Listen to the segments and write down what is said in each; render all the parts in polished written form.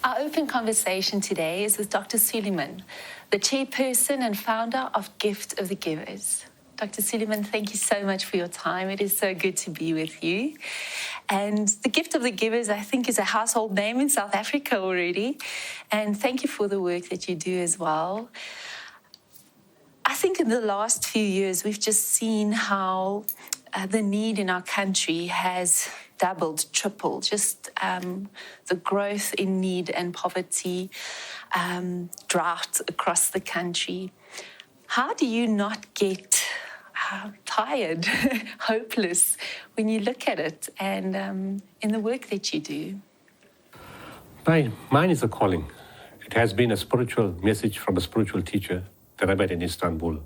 Our open conversation today is with Dr. Sulieman, the chairperson and founder of 𝗣𝗿𝗲𝗸𝗶𝗸𝗀𝗍𝗍. Dr. Sulieman, thank you so much for your time. It is so good to be with you. And the 𝗣𝗿𝗲𝗸𝗍𝗍, I think, is a household name in South Africa already. And thank you for the work that you do as well. I think in the last few years, we've just seen how the need in our country has doubled, tripled, just the growth in need and poverty, drought across the country. How do you not get tired, hopeless when you look at it and in the work that you do? Mine is a calling. It has been a spiritual message from a spiritual teacher that I met in Istanbul.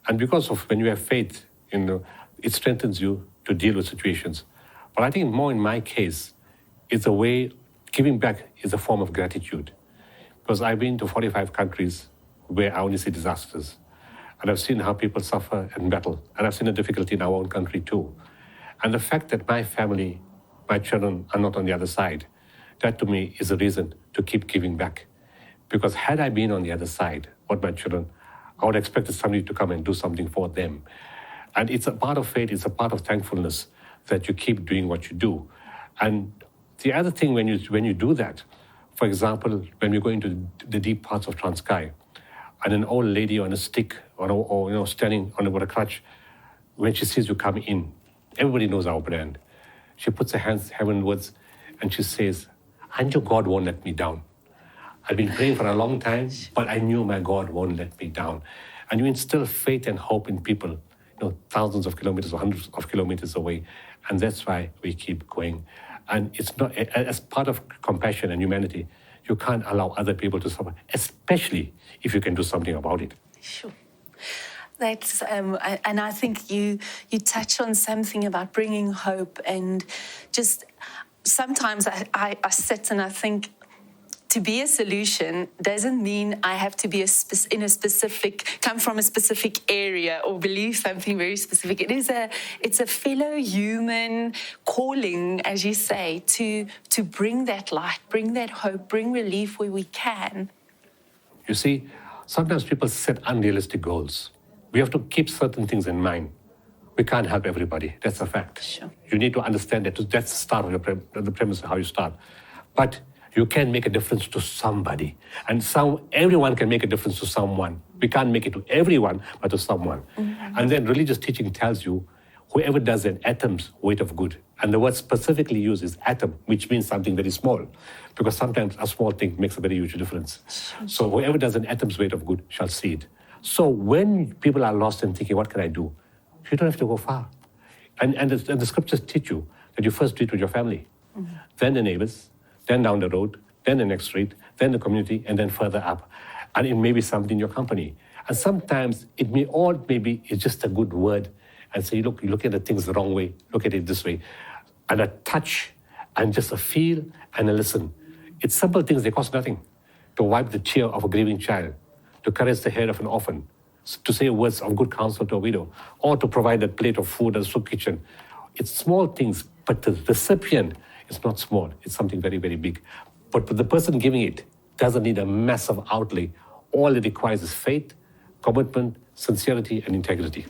And because of when you have faith, it strengthens you to deal with situations. But I think more in my case, it's a way, giving back is a form of gratitude. Because I've been to 45 countries where I only see disasters. And I've seen how people suffer and battle. And I've seen the difficulty in our own country too. And the fact that my family, my children are not on the other side, that to me is a reason to keep giving back. Because had I been on the other side, what my children, I would expect somebody to come and do something for them. And it's a part of faith, it's a part of thankfulness that you keep doing what you do. And the other thing when you do that, for example, when we go into the deep parts of Transkei, and an old lady on a stick or standing on a crutch, when she sees you come in, everybody knows our brand. She puts her hands heavenwards and she says, I knew God won't let me down. I've been praying for a long time, but I knew my God won't let me down. And you instill faith and hope in people, thousands of kilometers or hundreds of kilometers away. And that's why we keep going. And it's not, as part of compassion and humanity, you can't allow other people to suffer, especially if you can do something about it. Sure. That's, and I think you touch on something about bringing hope, and just sometimes I sit and I think, to be a solution doesn't mean I have to be come from a specific area or believe something very specific. It's a fellow human calling, as you say, to bring that light, bring that hope, bring relief where we can. You see, sometimes people set unrealistic goals. We have to keep certain things in mind. We can't help everybody. That's a fact. Sure. You need to understand that that's the start of the premise of how you start. But you can make a difference to somebody. And everyone can make a difference to someone. We can't make it to everyone, but to someone. Mm-hmm. And then religious teaching tells you, whoever does an atom's weight of good. And the word specifically used is atom, which means something very small. Because sometimes a small thing makes a very huge difference. So whoever does an atom's weight of good shall see it. So when people are lost and thinking, what can I do? You don't have to go far. And the scriptures teach you that you first do it with your family, then the neighbors, then down the road, then the next street, then the community, and then further up. And it may be something in your company. And sometimes maybe it's just a good word and say, look, you look at the things the wrong way, look at it this way. And a touch and just a feel and a listen. It's simple things, they cost nothing. To wipe the tear of a grieving child, to caress the hair of an orphan, to say words of good counsel to a widow, or to provide a plate of food at a soup kitchen. It's small things, but the recipient is not small. It's something very, very big. But the person giving it doesn't need a massive outlay. All it requires is faith, commitment, sincerity, and integrity.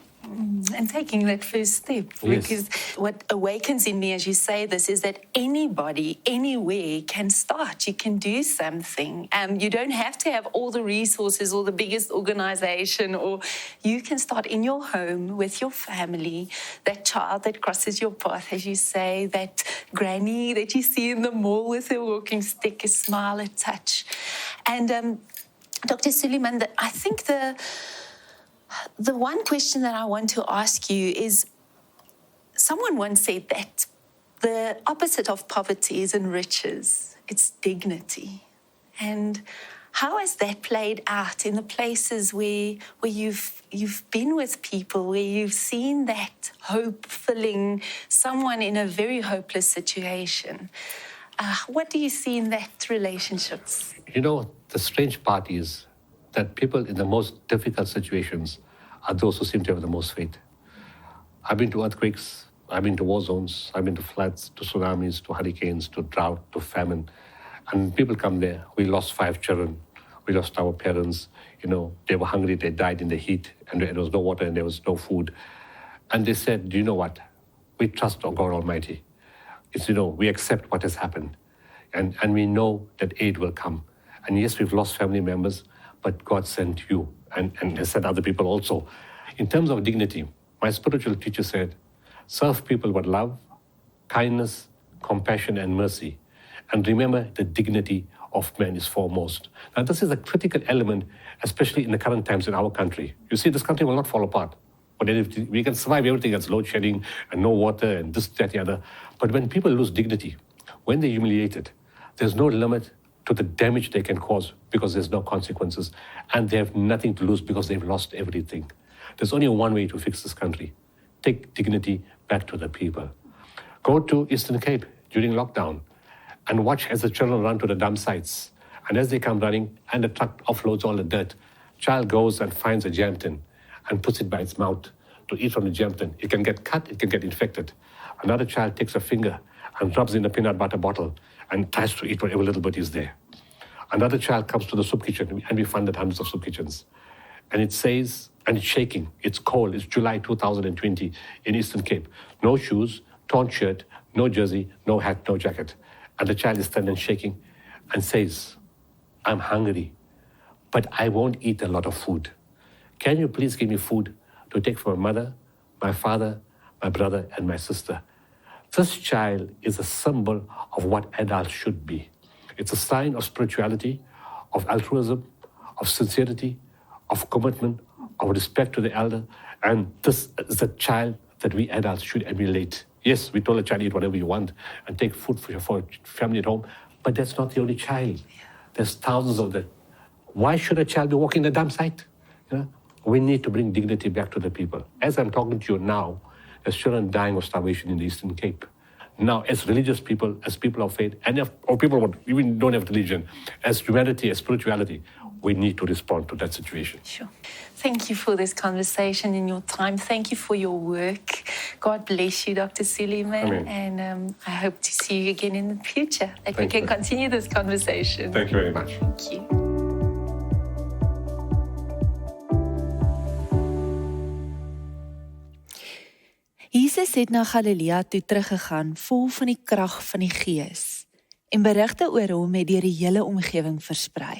And taking that first step. Yes. Because what awakens in me as you say this is that anybody, anywhere can start. You can do something. You don't have to have all the resources or the biggest organization, or you can start in your home with your family, that child that crosses your path, as you say, that granny that you see in the mall with her walking stick, a smile, a touch. And Dr. Sulieman, I think the one question that I want to ask you is, someone once said that the opposite of poverty isn't riches, it's dignity. And how has that played out in the places where you've been with people, where you've seen that hope filling someone in a very hopeless situation? What do you see in that relationships? The strange part is that people in the most difficult situations are those who seem to have the most faith. I've been to earthquakes, I've been to war zones, I've been to floods, to tsunamis, to hurricanes, to drought, to famine. And people come there. We lost 5 children. We lost our parents. They were hungry. They died in the heat, and there was no water and there was no food. And they said, do you know what? We trust God Almighty. We accept what has happened. And we know that aid will come. And yes, we've lost family members, but God sent you and has sent other people also. In terms of dignity, my spiritual teacher said, serve people with love, kindness, compassion, and mercy. And remember, the dignity of man is foremost. Now, this is a critical element, especially in the current times in our country. You see, this country will not fall apart. But we can survive everything that's load shedding and no water and this, that, the other. But when people lose dignity, when they're humiliated, there's no limit to the damage they can cause because there's no consequences. And they have nothing to lose because they've lost everything. There's only one way to fix this country. Take dignity back to the people. Go to Eastern Cape during lockdown and watch as the children run to the dump sites. And as they come running and the truck offloads all the dirt, child goes and finds a jam tin and puts it by its mouth to eat from the jam tin. It can get cut, it can get infected. Another child takes a finger and rubs in a peanut butter bottle and tries to eat whatever little bit is there. Another child comes to the soup kitchen, and we funded hundreds of soup kitchens. And it says, and it's shaking, it's cold, it's July 2020 in Eastern Cape. No shoes, torn shirt, no jersey, no hat, no jacket. And the child is standing shaking and says, I'm hungry, but I won't eat a lot of food. Can you please give me food to take for my mother, my father, my brother, and my sister? This child is a symbol of what adults should be. It's a sign of spirituality, of altruism, of sincerity, of commitment, of respect to the elder. And this is the child that we adults should emulate. Yes, we told a child, eat whatever you want and take food for your family at home, but that's not the only child. There's thousands of them. Why should a child be walking the dump site? We need to bring dignity back to the people. As I'm talking to you now, there's children dying of starvation in the Eastern Cape. Now, as religious people, as people of faith, or people who even don't have religion, as humanity, as spirituality, we need to respond to that situation. Sure. Thank you for this conversation and your time. Thank you for your work. God bless you, Dr. Suleiman. Amen. And I hope to see you again in the future, that we Thank can you. continue this conversation. Thank you very much. Thank you. Jesus het na Galilea toe teruggegaan vol van die krag van die Gees en berigte oor hom het deur die hele omgewing versprei.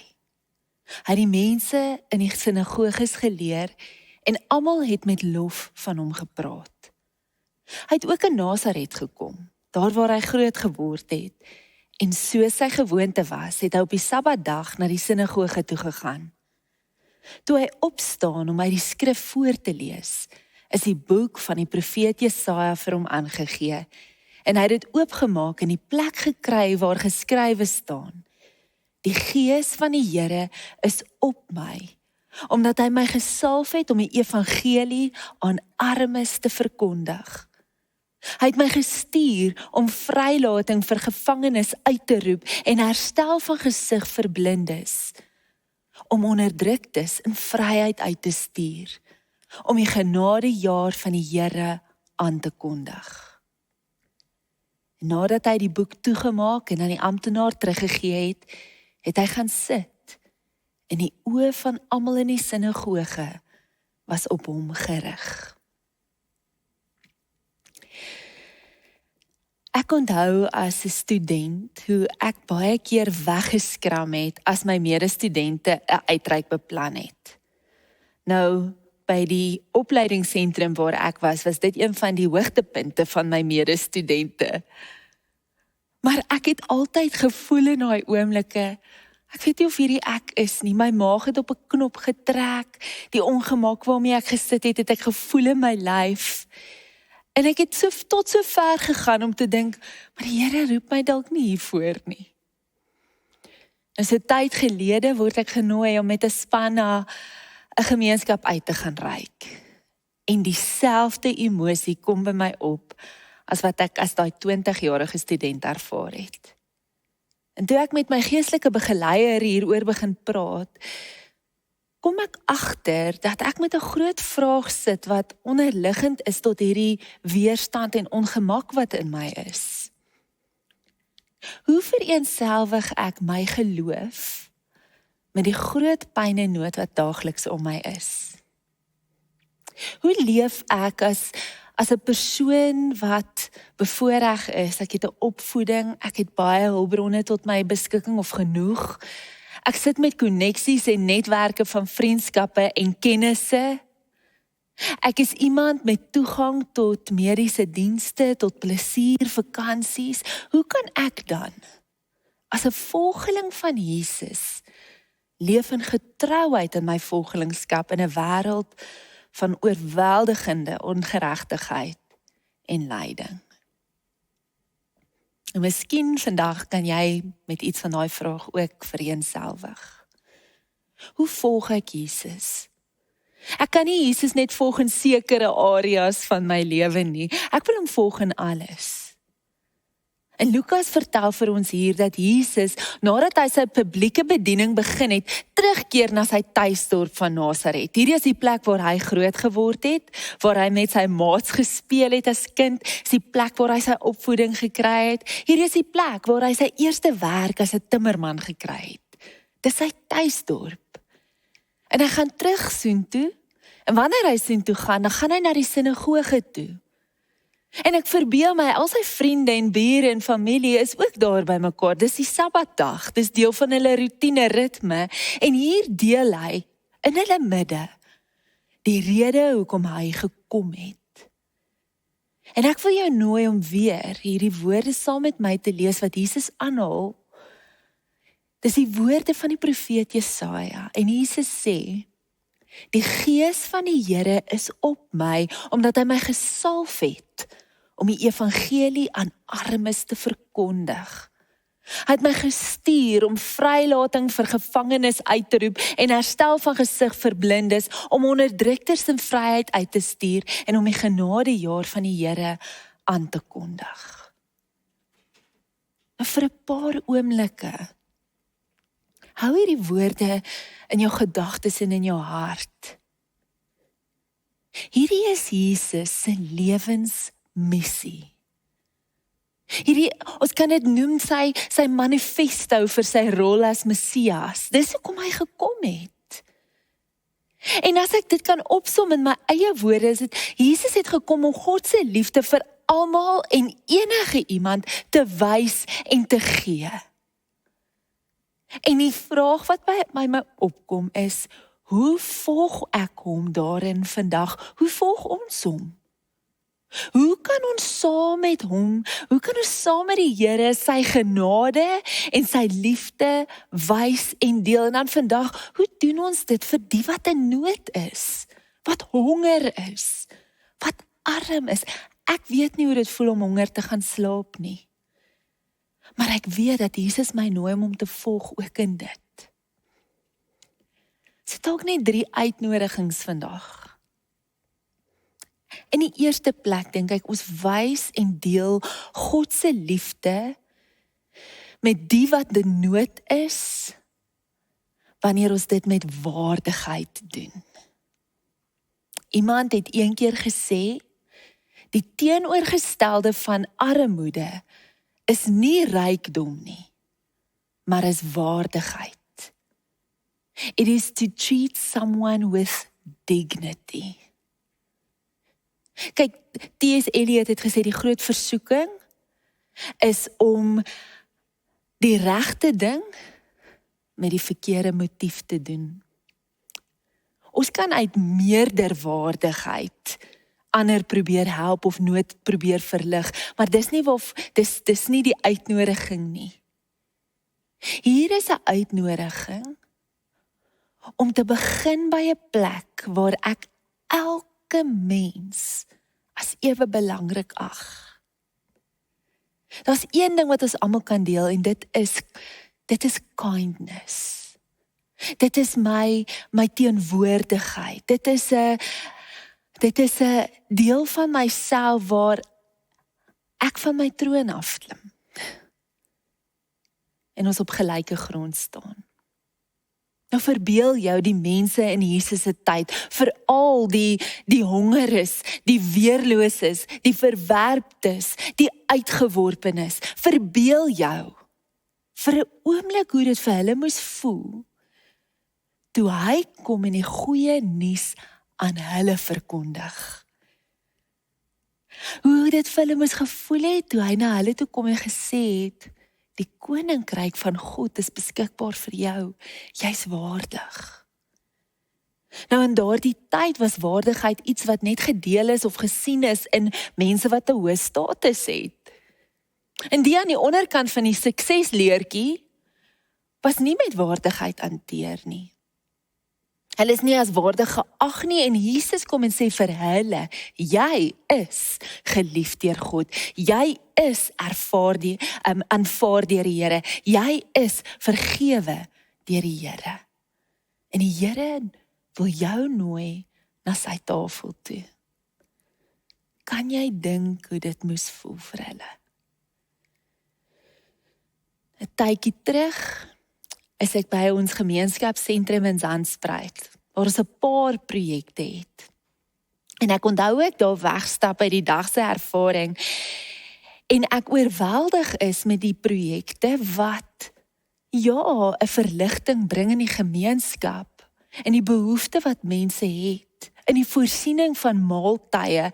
Hy het die mense in die sinagoges geleer en almal het met lof van hom gepraat. Hy het ook in Nasaret gekom, daar waar hy groot geword het, en soos sy gewoonte was, het hy op die Sabbatdag na die sinagoge toe gegaan. Toe hy opstaan om uit die skrif voor te lees, is die boek van die profeet Jesaja vir hom aangegee, en hy het dit oopgemaak en die plek gekry waar geskrywe staan: Die Gees van die Here is op my, omdat hy my gesalf het om die evangelie aan armes te verkondig. Hy het my gestuur om vrylating vir gevangenes uit te roep en herstel van gesig vir blindes, om onderdruktes in vryheid uit te stuur, om die genadejaar van die Here aan te kondig. Nadat hy die boek toegemaak en aan die amptenaar teruggegee het, het hy gaan sit, en die oë van almal in die sinagoge was op hom gerig. Ek onthou as 'n student hoe ek baie keer weggeskram het as my medestudente 'n uitreik beplan het. Nou, by die opleidingsentrum waar ek was dit een van die hoogtepunte van my medestudente. Maar ek het altyd gevoel in daai oomblikke, ek weet nie of hierdie ek is nie, my maag het op 'n knop getrek, die ongemak waarmee ek gesit het ek gevoel in my lyf. En ek het tot so ver gegaan om te dink, maar die Here roep my dalk nie hiervoor nie. En so tyd gelede word ek genooi om met 'n span na 'n gemeenskap uit te gaan reik. En dieselfde emosie kom by my op as wat ek as daai 20-jarige student ervaar het. En toe ek met my geestelike begeleier hieroor begin praat, kom ek agter dat ek met 'n groot vraag sit wat onderliggend is tot hierdie weerstand en ongemak wat in my is. Hoe vereenselwig ek my geloof met die groot pyn en nood wat daagliks om my is? Hoe leef ek as 'n persoon wat bevoorreg is? Ek het 'n opvoeding, ek het baie hulpbronne tot my beskikking of genoeg. Ek sit met koneksies en netwerke van vriendskappe en kennisse. Ek is iemand met toegang tot mediese dienste, tot plesier, vakansies. Hoe kan ek dan, as 'n volgeling van Jesus, leef in getrouheid in my volgelingskap in 'n wêreld van oorweldigende ongeregtigheid en lyding? En miskien vandag kan jy met iets van daai vraag ook vereenselwig. Hoe volg ek Jesus? Ek kan nie Jesus net volg in sekere areas van my lewe nie. Ek wil hom volg in alles. En Lukas vertel vir ons hier dat Jesus, nadat hy sy publieke bediening begin het, terugkeer na sy tuisdorp van Nasaret. Hierdie is die plek waar hy groot geword het, waar hy met sy maats gespeel het as kind, is die plek waar hy sy opvoeding gekry het. Hierdie is die plek waar hy sy eerste werk as 'n timmerman gekry het. Dis sy tuisdorp. En hy gaan terug soontoe, en wanneer hy soontoe gaan, dan gaan hy na die sinagoge toe. En ek verbeel my, al sy vriende en bure en familie is ook daar by mekaar. Dis die Sabbatdag, dis deel van hulle routine ritme, en hier deel hy in hulle midde die rede hoekom hy gekom het. En ek wil jou nooi om weer hierdie woorde saam met my te lees wat Jesus aanhaal. Dis die woorde van die profeet Jesaja, en Jesus sê, die Gees van die Here is op my, omdat hy my gesalf het, om die evangelie aan armes te verkondig. Hy het my gestuur om vrylating vir gevangenes uit te roep, en herstel van gesig vir blindes, om onderdrukters in vryheid uit te stuur, en om die genadejaar van die Here aan te kondig. En vir 'n paar oomblikke, hou hierdie woorde in jou gedagtes en in jou hart. Hierdie is Jesus se lewensmissie. Ons kan dit noem sy manifesto vir sy rol as Messias. Dis hoekom hy gekom het. En as ek dit kan opsom in my eie woorde, is dit, Jesus het gekom om God se liefde vir almal en enige iemand te wys en te gee. En die vraag wat by my opkom is, hoe volg ek hom daarin vandag? Hoe volg ons hom? Hoe kan ons saam met hom, hoe kan ons saam met die Here sy genade en sy liefde wys en deel? En dan vandag, hoe doen ons dit vir die wat in nood is? Wat honger is? Wat arm is? Ek weet nie hoe dit voel om honger te gaan slaap nie. Maar ek weet dat Jesus my nooi om te volg ook in dit. Sit ook net 3 uitnodigings vandag. In die eerste plek dink ek, ons wys en deel God se liefde met die wat in nood is, wanneer ons dit met waardigheid doen. Iemand het een keer gesê, die teenoorgestelde van armoede is nie rykdom nie, maar is waardigheid. It is to treat someone with dignity. Kyk, T.S. Eliot het gesê, die groot versoeking is om die regte ding met die verkeerde motief te doen. Ons kan uit meerderwaardigheid ander probeer help of nood probeer verlig, maar dis nie die uitnodiging nie. Hier is 'n uitnodiging om te begin by 'n plek waar ek elke mens as ewe belangrik ag. Daar's een ding wat ons almal kan deel, en dit is kindness. Dit is my teenwoordigheid. Dit is 'n deel van myself waar ek van my troon afklim en ons op gelyke grond staan. Nou verbeel jou die mense in Jesus se tyd, veral die hongeres, die weerloses, die verwerptes, die uitgeworpenes. Verbeel jou vir 'n oomblik hoe dit vir hulle moes voel, toe hy kom en die goeie nuus aan hulle verkondig. Hoe dit vir hulle moes gevoel het, toe hy na hulle toe kom en gesê het, die koninkryk van God is beskikbaar vir jou, jy's waardig. Nou in daardie tyd was waardigheid iets wat net gedeel is of gesien is in mense wat 'n hoë status het. En die aan die onderkant van die suksesleertjie was nie met waardigheid hanteer nie. Hulle is nie as waardig geag nie en Jesus kom en sê vir hulle, jy is geliefd deur God. Jy is aanvaar deur die Here. Jy is vergewe deur die Here. En die Here wil jou nooi na sy tafel toe. Kan jy dink hoe dit moes voel vir hulle? 'n tydjie terug is ek by ons gemeenskapsentrum in Zandspruit, waar ons 'n paar projekte het. En ek onthou ek daar wegstap by die dag se ervaring, en ek oorweldig is met die projekte wat, 'n verligting bring in die gemeenskap, en die behoefte wat mense het, in die voorsiening van maaltye,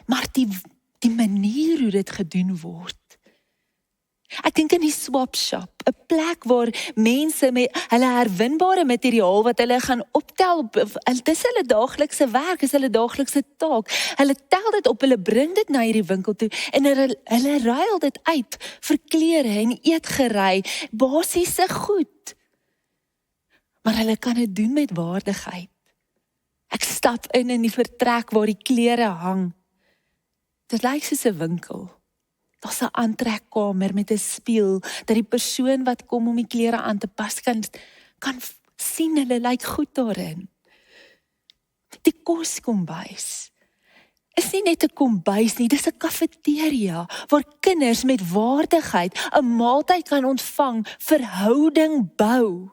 maar die manier hoe dit gedoen word. Ek dink in die swap shop, 'n plek waar mense met hulle herwinbare materiaal wat hulle gaan optel, dis hulle daaglikse werk, is hulle daaglikse taak. Hulle tel dit op, hulle bring dit na hierdie winkel toe en hulle ruil dit uit vir klere en eetgerei, basiese goed. Maar hulle kan dit doen met waardigheid. Ek stap in die vertrek waar die klere hang. Dit lyk soos 'n winkel. Daar's 'n aantrekkamer met 'n spieël, dat die persoon wat kom om die klere aan te pas kan sien hulle lyk goed daarin. Die koskombuis is nie net 'n kombuis nie, dis 'n kafeteria waar kinders met waardigheid 'n maaltyd kan ontvang, verhouding bou.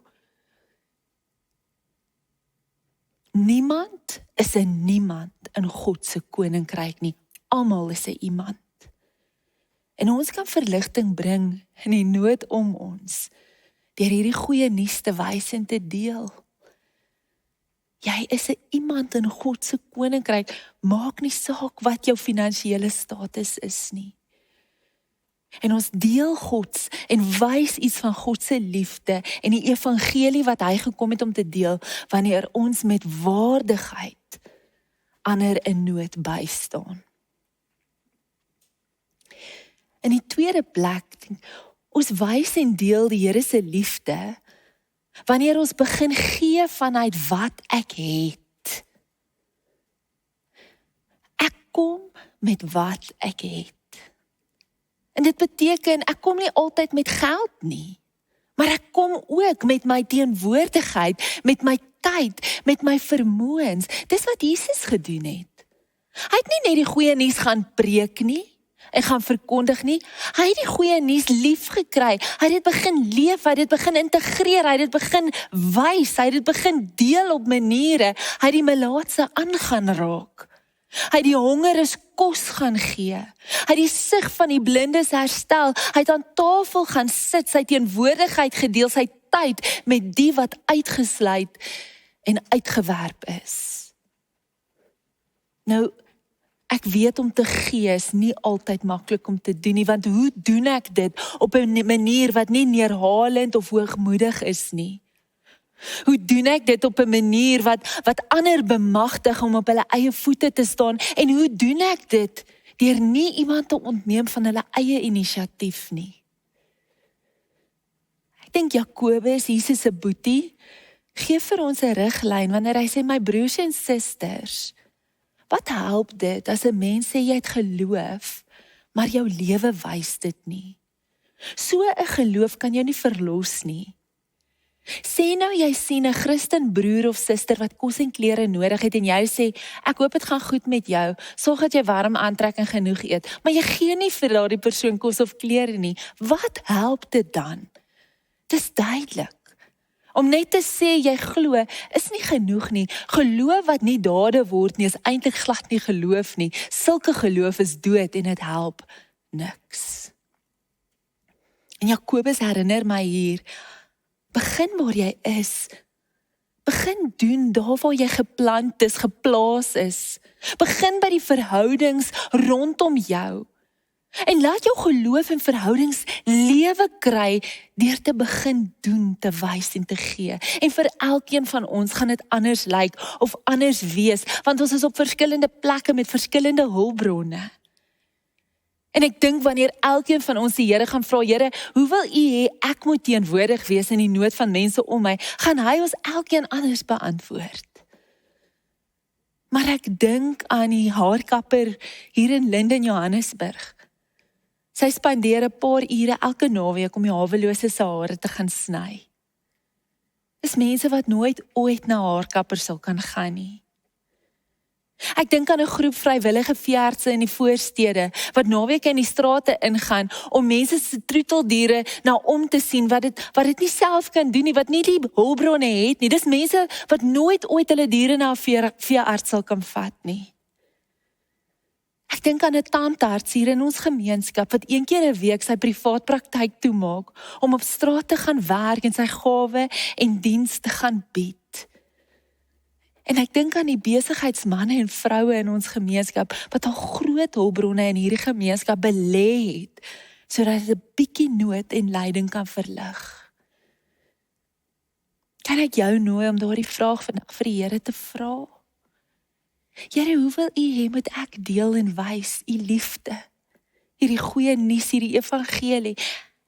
Niemand is 'n niemand in God se koninkryk nie. Almal is 'n iemand. En ons kan verligting bring in die nood om ons, deur hierdie goeie nuus te wys en te deel. Jy is 'n iemand in God se koninkryk, maak nie saak wat jou finansiële status is nie. En ons deel Gods en wys iets van God se liefde en die evangelie wat hy gekom het om te deel, wanneer ons met waardigheid ander in nood bystaan. In die tweede plek, ons wys en deel die Here se liefde, wanneer ons begin gee vanuit wat ek het. Ek kom met wat ek het. En dit beteken, ek kom nie altyd met geld nie, maar ek kom ook met my teenwoordigheid, met my tyd, met my vermoëns. Dis wat Jesus gedoen het. Hy het nie net die goeie nuus gaan preek nie, en gaan verkondig nie. Hy het die goeie nuus lief gekry. Hy het dit begin leef, hy het dit begin integreer, hy het dit begin wys, hy het dit begin deel op maniere. Hy het die melaatse aangaan raak. Hy het die hongeres kos gaan gee. Hy het die sig van die blindes herstel. Hy het aan tafel gaan sit, sy teenwoordigheid gedeel, sy tyd met die wat uitgesluit en uitgewerp is. Nou, ek weet om te gee is nie altyd maklik om te doen nie, want hoe doen ek dit op 'n manier wat nie neerhalend of hoogmoedig is nie? Hoe doen ek dit op 'n manier wat ander bemagtig om op hulle eie voete te staan? En hoe doen ek dit deur nie iemand te ontneem van hulle eie inisiatief nie? Ek dink Jakobus, Jesus se boetie, gee vir ons 'n riglyn wanneer hy sê, my broers en susters, wat help dit as 'n mens sê jy het geloof, maar jou lewe wys dit nie? So 'n geloof kan jou nie verlos nie. Sê nou jy sien 'n Christen broer of suster wat kos en klere nodig het en jy sê, ek hoop dit gaan goed met jou, sorg dat jy warm aantrek en genoeg eet, maar jy gee nie vir daardie persoon kos of klere nie. Wat help dit dan? Dis duidelik. Om net te sê jy glo, is nie genoeg nie. Geloof wat nie dade word nie, is eintlik glad nie geloof nie. Sulke geloof is dood en dit help niks. En Jakobus herinner my hier, begin waar jy is. Begin doen daar waar jy geplant is, geplaas is. Begin by die verhoudings rondom jou. En laat jou geloof en verhoudings lewe kry deur te begin doen, te wys en te gee. En vir elkeen van ons gaan dit anders lyk of anders wees, want ons is op verskillende plekke met verskillende hulpbronne. En ek dink wanneer elkeen van ons die Here gaan vra, Here, hoe wil U hê ek moet teenwoordig wees in die nood van mense om my, gaan hy ons elkeen anders beantwoord. Maar ek dink aan die haarkapper hier in Linden, Johannesburg. Sy spandeer 'n paar ure elke naweek om die hawelose se hare te gaan sny. Dis mense wat nooit ooit na haarkapper sal kan gaan nie. Ek dink aan 'n groep vrywillige veeartse in die voorstede, wat naweek in die strate ingaan, om mense se troeteldiere na om te sien, wat dit nie self kan doen nie, wat nie die hulpbronne het nie. Dis mense wat nooit ooit hulle diere na 'n veearts sal kan vat nie. Ek dink aan 'n tandarts hier in ons gemeenskap, wat een keer 'n week sy privaat praktyk toemaak, om op straat te gaan werk en sy gawe en diens te gaan bied. En ek dink aan die besigheidsmanne en vroue in ons gemeenskap, wat al groot hulpbronne in hierdie gemeenskap belê het, sodat dit 'n bietjie nood en lyding kan verlig. Kan ek jou nooi om daardie vraag vandag vir die Here te vra? Here, hoe wil U hê moet ek deel en wys U liefde? Hierdie goeie nuus, hierdie evangelie.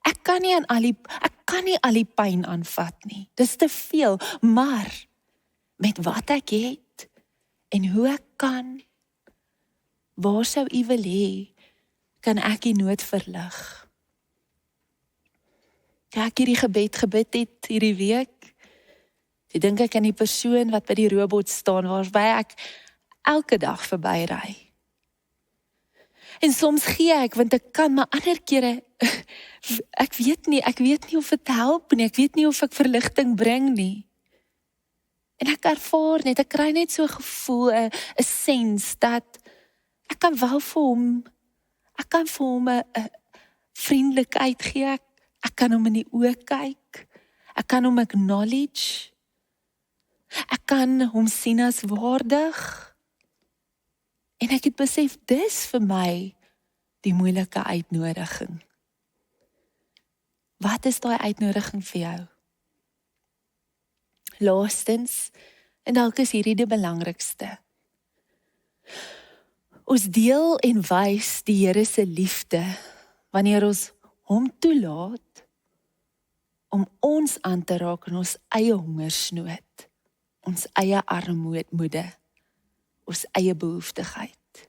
Ek kan nie al die pyn aanvat nie. Dis te veel, maar met wat ek het en hoe ek kan, waar sou U wil hê, kan ek die nood verlig. Ek hierdie gebed het hierdie week. Ek dink ek aan die persoon wat by die robot staan, waarby ek elke dag verbyry. En soms gee ek, want ek kan, maar ander kere, ek weet nie of dit help nie, ek weet nie of ek verligting bring nie. En ek ervaar net, ek kry net so 'n gevoel, 'n sens, dat ek kan wel vir hom 'n vriendelikheid gee, ek kan hom in die oë kyk, ek kan hom acknowledge, ek kan hom sien as waardig. En ek het besef, dis vir my die moeilike uitnodiging. Wat is daai uitnodiging vir jou? Laastens, en dalk is hierdie die belangrikste. Ons deel en wys die Here se liefde, wanneer ons hom toelaat, om ons aan te raak in ons eie hongersnood, ons eie armoede, ons eie behoeftigheid.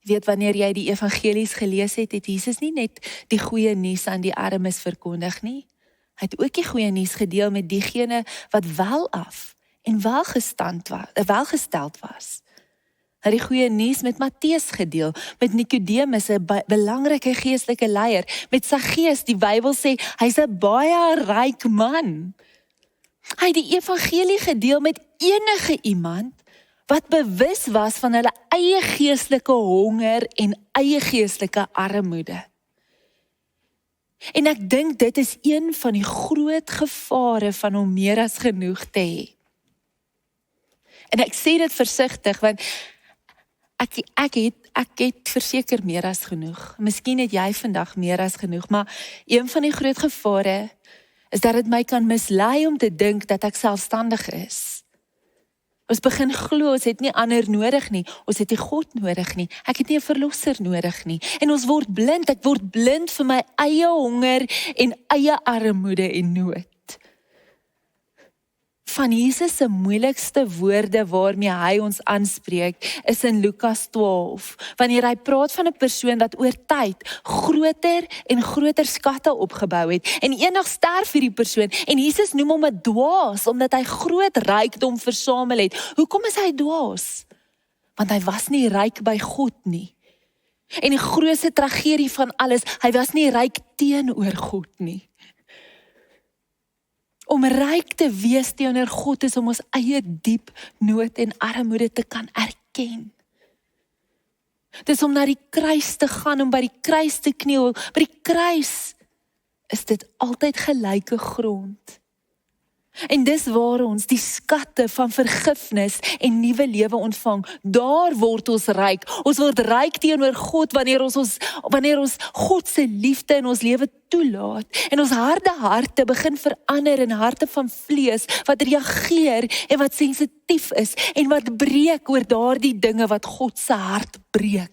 Jy weet, wanneer jy die evangelies gelees het Jesus nie net die goeie nuus aan die armes verkondig nie. Hy het ook die goeie nuus gedeel met diegene wat welaf en welgesteld was. Hy het die goeie nuus met Matteus gedeel, met Nikodemus, 'n belangrike geestelike leier, met Saggeus, die Bybel sê, hy's 'n baie ryk man. Hy het die evangelie gedeel met enige iemand wat bewus was van hulle eie geestelike honger en eie geestelike armoede. En ek dink dit is een van die groot gevare van om meer as genoeg te hê. En ek sê dit versigtig, want ek het verseker meer as genoeg. Miskien het jy vandag meer as genoeg, maar een van die groot gevare is dat dit my kan mislei om te dink dat ek selfstandig is. Ons begin glo, ons het nie ander nodig nie, ons het nie God nodig nie, ek het nie 'n verlosser nodig nie, en ons word blind, ek word blind vir my eie honger en eie armoede en nood. Van Jesus se moeilikste woorde waarmee hy ons aanspreek, is in Lukas 12, wanneer hy praat van 'n persoon wat oor tyd groter en groter skatte opgebou het, en eendag sterf hierdie persoon, en Jesus noem hom 'n dwaas, omdat hy groot rykdom versamel het. Hoekom is hy dwaas? Want hy was nie ryk by God nie. En die grootste tragedie van alles, hy was nie ryk teenoor God nie. Om ryk te wees teenoor God is om ons eie diep nood en armoede te kan erken. Dis om na die kruis te gaan, om by die kruis te kniel. By die kruis is dit altyd gelyke grond. En dis waar ons die skatte van vergifnis en nuwe lewe ontvang. Daar word ons ryk. Ons word ryk teenoor God wanneer ons God se liefde in ons lewe toelaat. En ons harde harte begin verander in harte van vlees wat reageer en wat sensitief is en wat breek oor daardie dinge wat God se hart breek.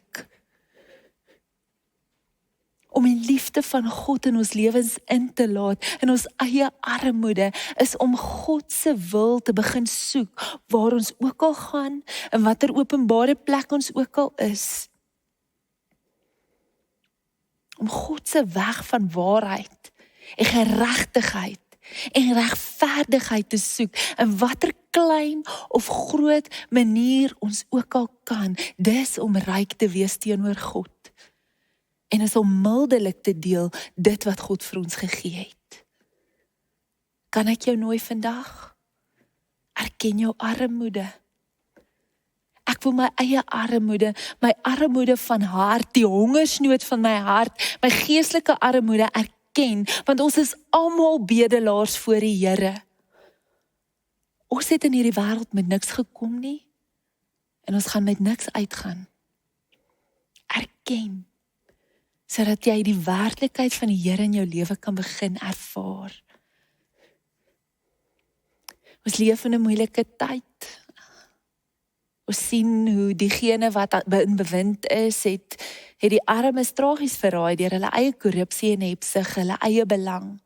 Om die liefde van God in ons lewens in te laat, in ons eie armoede, is om God se wil te begin soek, waar ons ook al gaan, en watter openbare plek ons ook al is. Om God se weg van waarheid, en geregtigheid, en regverdigheid te soek, in watter klein of groot manier ons ook al kan, dis om ryk te wees teenoor God. En is om mildelik te deel dit wat God vir ons gegee het. Kan ek jou nooi vandag? Erken jou armoede. Ek wil my eie armoede van hart, die hongersnood van my hart, my geestelike armoede erken, want ons is almal bedelaars voor die Here. Ons het in hierdie wêreld met niks gekom nie, en ons gaan met niks uitgaan. Erken, sodat jy die werklikheid van die Here in jou lewe kan begin ervaar. Ons leef in 'n moeilike tyd. Ons sien hoe diegene wat in bewind is, het die armes tragies verraai deur hulle eie korrupsie en hebsug, hulle eie belang.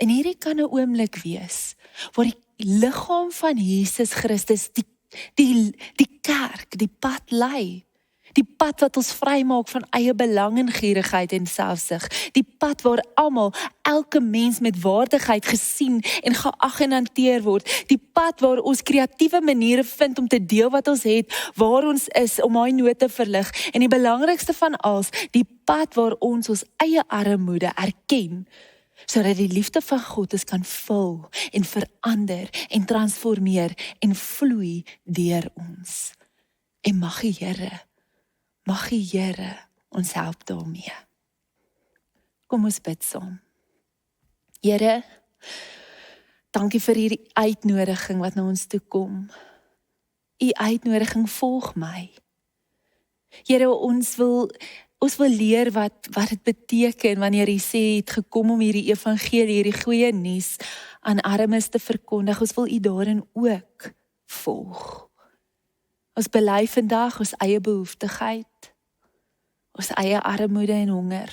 En hierdie kan 'n oomblik wees, waar die liggaam van Jesus Christus, die kerk, die pad lei. Die pad wat ons vrymaak van eie belang en gierigheid en selfsug. Die pad waar almal, elke mens met waardigheid gesien en geag en hanteer word. Die pad waar ons kreatiewe maniere vind om te deel wat ons het, waar ons is, om daai nood te verlig. En die belangrikste van alles, die pad waar ons eie armoede erken, sodat die liefde van God ons kan vul en verander en transformeer en vloei deur ons. En mag die Here ons help daarmee. Kom ons bid saam. Here, dankie vir hierdie uitnodiging wat na ons toe kom. U uitnodiging volg my. Here, ons wil leer wat dit beteken wanneer U sê het gekom om hierdie evangelie, hierdie goeie nuus aan armes te verkondig. Ons wil U daarin ook volg. Ons bely vandag ons eie behoeftigheid, ons eie armoede en honger.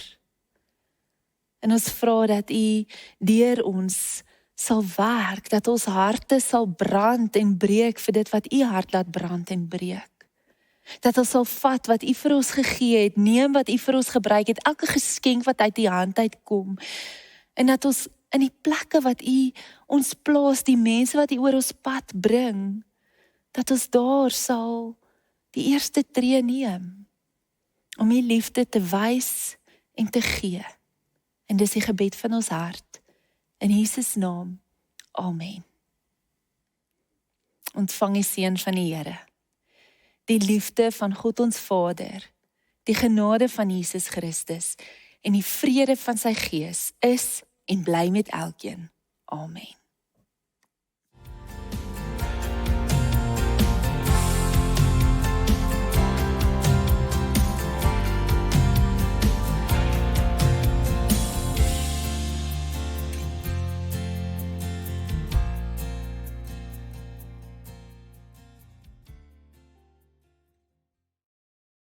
En ons vra dat U deur ons sal werk, dat ons harte sal brand en breek vir dit wat U hart laat brand en breek. Dat ons sal vat wat U vir ons gegee het, neem wat U vir ons gebruik het, elke geskenk wat uit U hand uitkom. En dat ons in die plekke wat U ons plaas, die mense wat U oor ons pad bring, dat ons daar sal die eerste tree neem, om U liefde te wys en te gee. En dis die gebed van ons hart, in Jesus naam, amen. Ontvang die seën van die Here, die liefde van God ons Vader, die genade van Jesus Christus, en die vrede van sy Gees is en bly met elkeen. Amen.